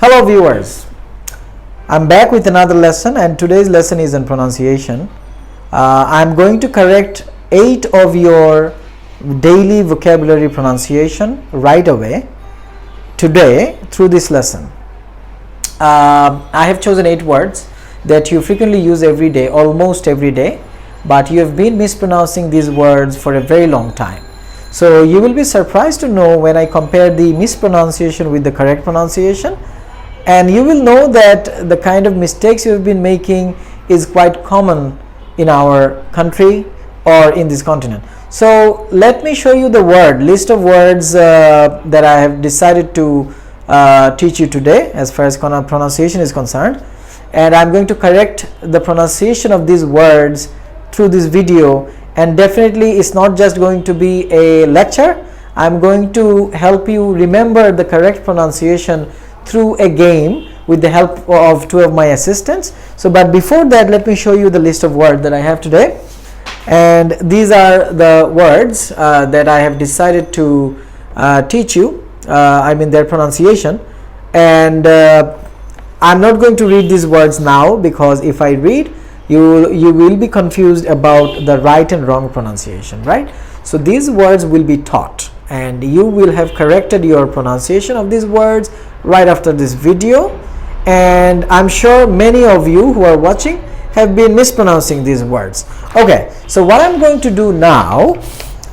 Hello viewers, I'm back with another lesson, and today's lesson is on pronunciation. I'm going to correct 8 of your daily vocabulary pronunciation right away today through this lesson. I have chosen 8 words that you frequently use every day, almost every day, but you have been mispronouncing these words for a very long time. So you will be surprised to know when I compare the mispronunciation with the correct pronunciation, and you will know that the kind of mistakes you have been making is quite common in our country or in this continent. So let me show you the list of words that I have decided to teach you today as far as pronunciation is concerned, and I'm going to correct the pronunciation of these words through this video. And definitely it's not just going to be a lecture. I'm going to help you remember the correct pronunciation through a game with the help of 2 of my assistants. But before that, let me show you the list of words that I have today. And these are the words that I have decided to teach you, their pronunciation. And I'm not going to read these words now, because if I read, you will be confused about the right and wrong pronunciation, right? So these words will be taught, and you will have corrected your pronunciation of these words right after this video. And I'm sure many of you who are watching have been mispronouncing these words. Okay, so what I'm going to do now,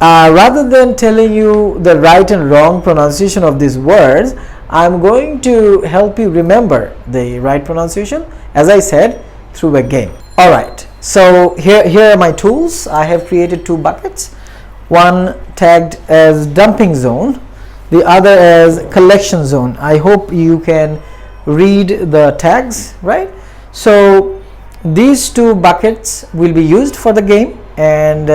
rather than telling you the right and wrong pronunciation of these words, I'm going to help you remember the right pronunciation, as I said, through a game. Alright, so here are my tools. I have created 2 buckets, one tagged as dumping zone, the other as collection zone. I hope you can read the tags, right? So these 2 buckets will be used for the game, and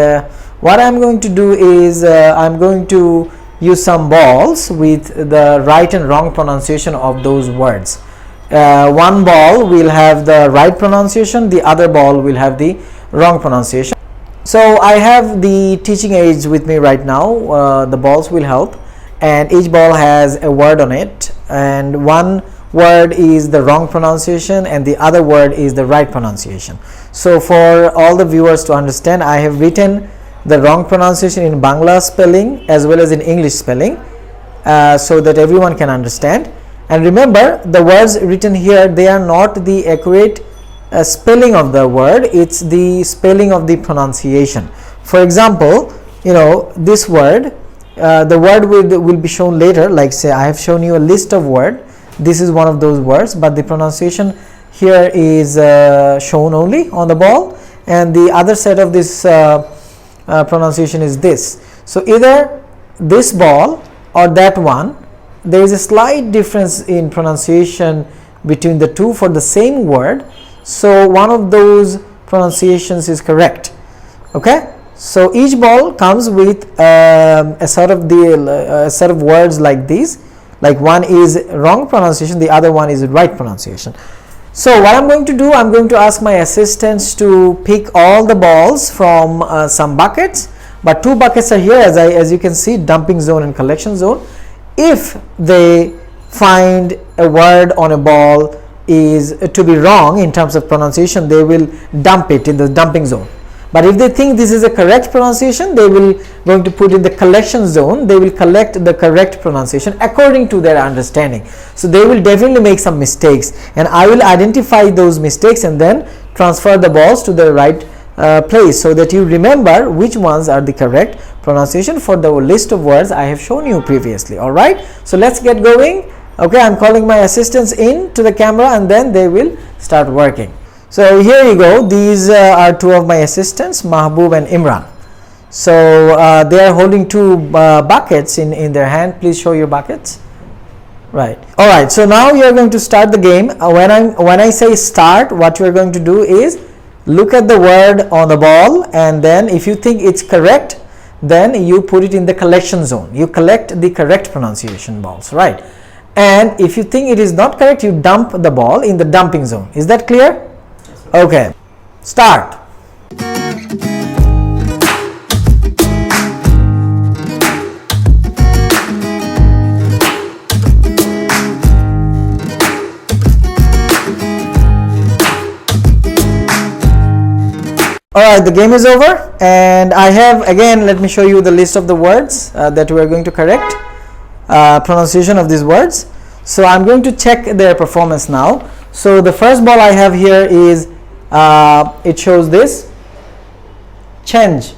what I'm going to do is I'm going to use some balls with the right and wrong pronunciation of those words. One ball will have the right pronunciation, the other ball will have the wrong pronunciation. So I have the teaching aids with me right now. The balls will help, and each ball has a word on it, and one word is the wrong pronunciation and the other word is the right pronunciation. So for all the viewers to understand, I have written the wrong pronunciation in Bangla spelling as well as in English spelling, so that everyone can understand. And remember, the words written here, they are not the accurate spelling of the word, it's the spelling of the pronunciation. For example, this word, the word will be shown later. Like say I have shown you a list of words, this is one of those words, but the pronunciation here is shown only on the ball, and the other set of this pronunciation is this. So either this ball or that one, there is a slight difference in pronunciation between the 2 for the same word. So one of those pronunciations is correct. Okay, so each ball comes with a set of words like these. Like one is wrong pronunciation, the other one is right pronunciation. So what I'm going to do, I'm going to ask my assistants to pick all the balls from some buckets, but 2 buckets are here, as you can see, dumping zone and collection zone. If they find a word on a ball is to be wrong in terms of pronunciation, they will dump it in the dumping zone. But if they think this is a correct pronunciation, they will going to put in the collection zone. They will collect the correct pronunciation according to their understanding. So they will definitely make some mistakes, and I will identify those mistakes and then transfer the balls to the right place, so that you remember which ones are the correct pronunciation for the list of words I have shown you previously. All right, so let's get going. Okay, I'm calling my assistants in to the camera, and then they will start working. So here you go. These are 2 of my assistants, Mahbub and Imran. So they are holding 2 buckets in their hand. Please show your buckets. Right. All right. So now you are going to start the game. When I say start, what you are going to do is look at the word on the ball, and then if you think it's correct, then you put it in the collection zone. You collect the correct pronunciation balls, right? And if you think it is not correct, you dump the ball in the dumping zone. Is that clear? Okay, start. Alright, the game is over, and I have, again, let me show you the list of the words that we are going to correct, pronunciation of these words. So I'm going to check their performance now. So the first ball I have here is, it shows this, change.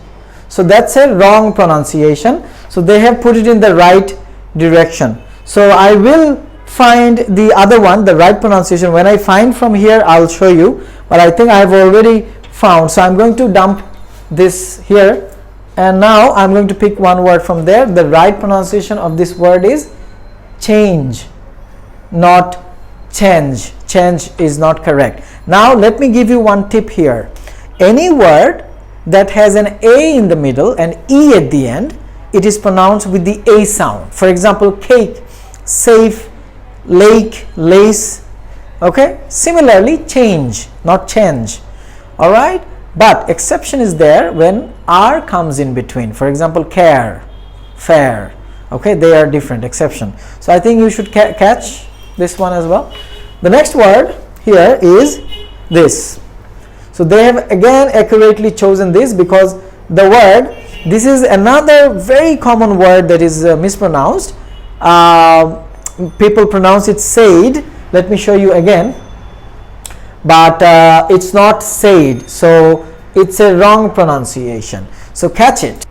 So that's a wrong pronunciation. So they have put it in the right direction. So I will find the other one, the right pronunciation. When I find from here, I'll show you, but I think I have already found. So I'm going to dump this here, and now I'm going to pick one word from there. The right pronunciation of this word is change, not change. Change is not correct. Now let me give you one tip here. Any word that has an A in the middle and E at the end, it is pronounced with the A sound. For example, cake, safe, lake, lace. Okay, similarly, change, not change. All right, but exception is there when R comes in between. For example, care, fair. Okay, they are different, exception. So I think you should catch this one as well. The next word here is this. So they have again accurately chosen this because the word, this is another very common word that is mispronounced. People pronounce it said. Let me show you again. But it's not said, so it's a wrong pronunciation. So catch it.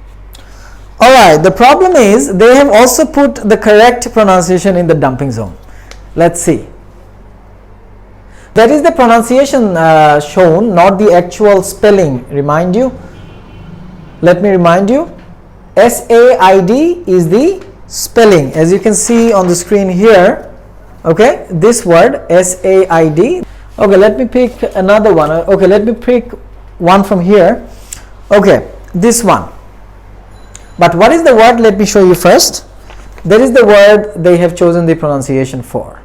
Alright, the problem is they have also put the correct pronunciation in the dumping zone. Let's see. That is the pronunciation shown, not the actual spelling. Remind you. Let me remind you. S-A-I-D is the spelling, as you can see on the screen here. Okay, this word S-A-I-D. Okay, let me pick another one. Okay, let me pick one from here. Okay, this one. But what is the word? Let me show you first. That is the word they have chosen the pronunciation for.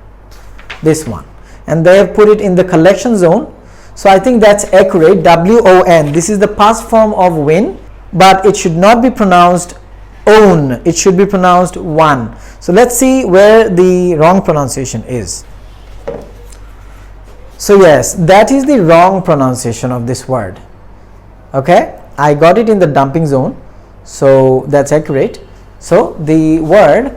This one. And they have put it in the collection zone. So I think that's accurate. W-O-N. This is the past form of win, but it should not be pronounced own. It should be pronounced won. So let's see where the wrong pronunciation is. So yes, that is the wrong pronunciation of this word. Okay, I got it in the dumping zone, so that's accurate. So the word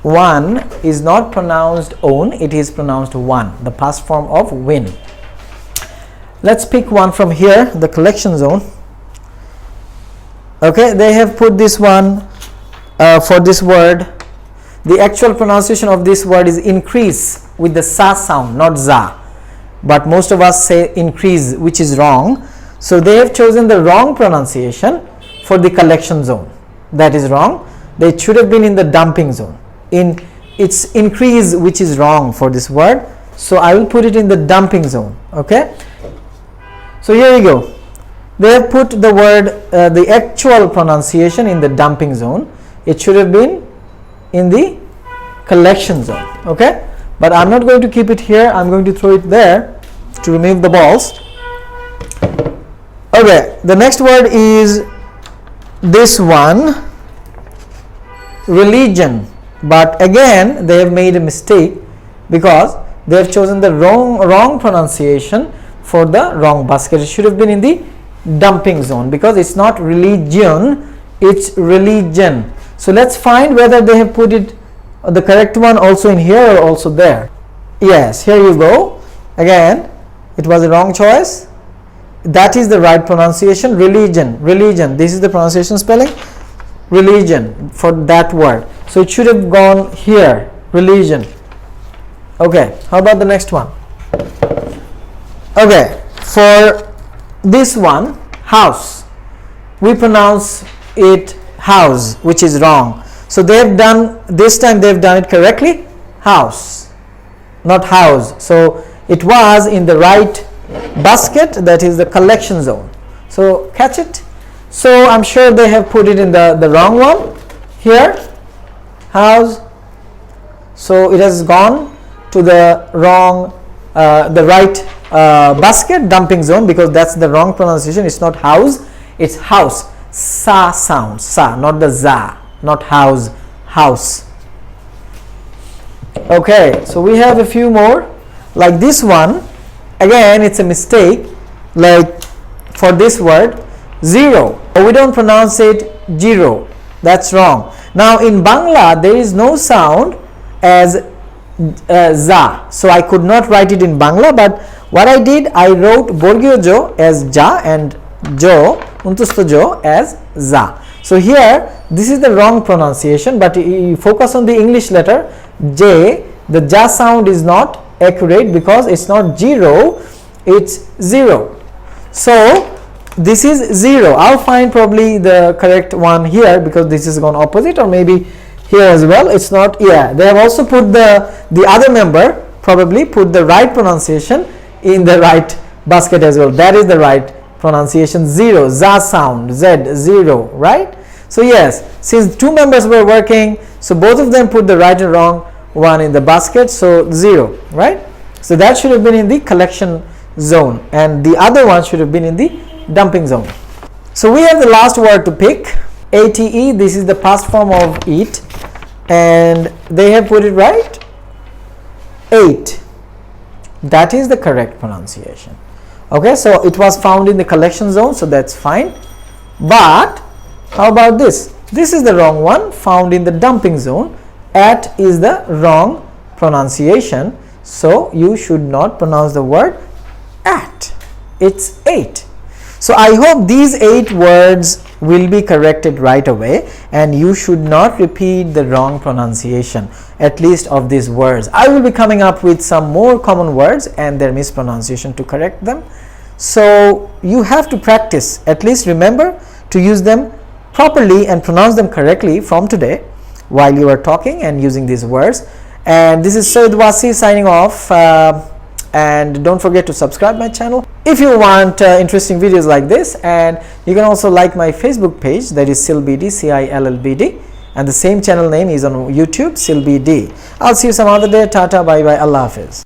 one is not pronounced own, it is pronounced won, the past form of win. Let's pick one from here, the collection zone. Okay, they have put this one for this word. The actual pronunciation of this word is increase with the sa sound, not za. But most of us say increase, which is wrong. So they have chosen the wrong pronunciation for the collection zone. That is wrong. They should have been in the dumping zone. It's increase, which is wrong for this word. So I will put it in the dumping zone. Okay. So here you go. They have put the word, the actual pronunciation in the dumping zone. It should have been in the collection zone. Okay. But I'm not going to keep it here. I'm going to throw it there to remove the balls. Okay, the next word is this one, religion. But again, they have made a mistake because they have chosen the wrong pronunciation for the wrong basket. It should have been in the dumping zone because it's not religion, it's religion. So let's find whether they have put it the correct one also in here or also there. Yes, here you go. Again, it was a wrong choice. That is the right pronunciation. Religion, religion. This is the pronunciation spelling. Religion for that word. So it should have gone here. Religion. Okay, how about the next one? Okay, for this one, house. We pronounce it house, which is wrong. So they have done, this time they have done it correctly, house, not house. So it was in the right basket, that is the collection zone. So catch it. So I'm sure they have put it in the wrong one here, house. So it has gone to the wrong, the right basket, dumping zone, because that's the wrong pronunciation. It's not house, it's house. Sa sound, sa, not the za. Not house, house. Okay, so we have a few more like this one. Again, it's a mistake. Like for this word zero. We don't pronounce it zero. That's wrong. Now in Bangla there is no sound as za, so I could not write it in Bangla, but what I did, I wrote Borgio Jo as ja and Jo, Untusto Jo as za. So here this is the wrong pronunciation, but you focus on the English letter J, the ja sound is not accurate because it's not zero, it's zero. So this is zero. I'll find probably the correct one here because this is gone opposite, or maybe here as well. It's not. Yeah, they have also put the other member, probably put the right pronunciation in the right basket as well. That is the right pronunciation. Zero, za sound, z, zero, right? So yes, since two members were working, so both of them put the right and wrong one in the basket, so zero, right? So that should have been in the collection zone, and the other one should have been in the dumping zone. So we have the last word to pick, ate. This is the past form of eat, and they have put it right, ate. That is the correct pronunciation. Okay, so it was found in the collection zone, so that's fine. But how about this? This is the wrong one, found in the dumping zone. At is the wrong pronunciation, so you should not pronounce the word at. It's ate. So I hope these 8 words will be corrected right away, and you should not repeat the wrong pronunciation, at least of these words. I will be coming up with some more common words and their mispronunciation to correct them. So you have to practice, at least remember to use them properly and pronounce them correctly from today while you are talking and using these words. And this is Syed Wasi signing off. And don't forget to subscribe my channel if you want interesting videos like this, and you can also like my Facebook page, that is CILLBD, CILLBD, and the same channel name is on YouTube, CILLBD. I'll see you some other day. Tata, bye bye, Allah Hafiz.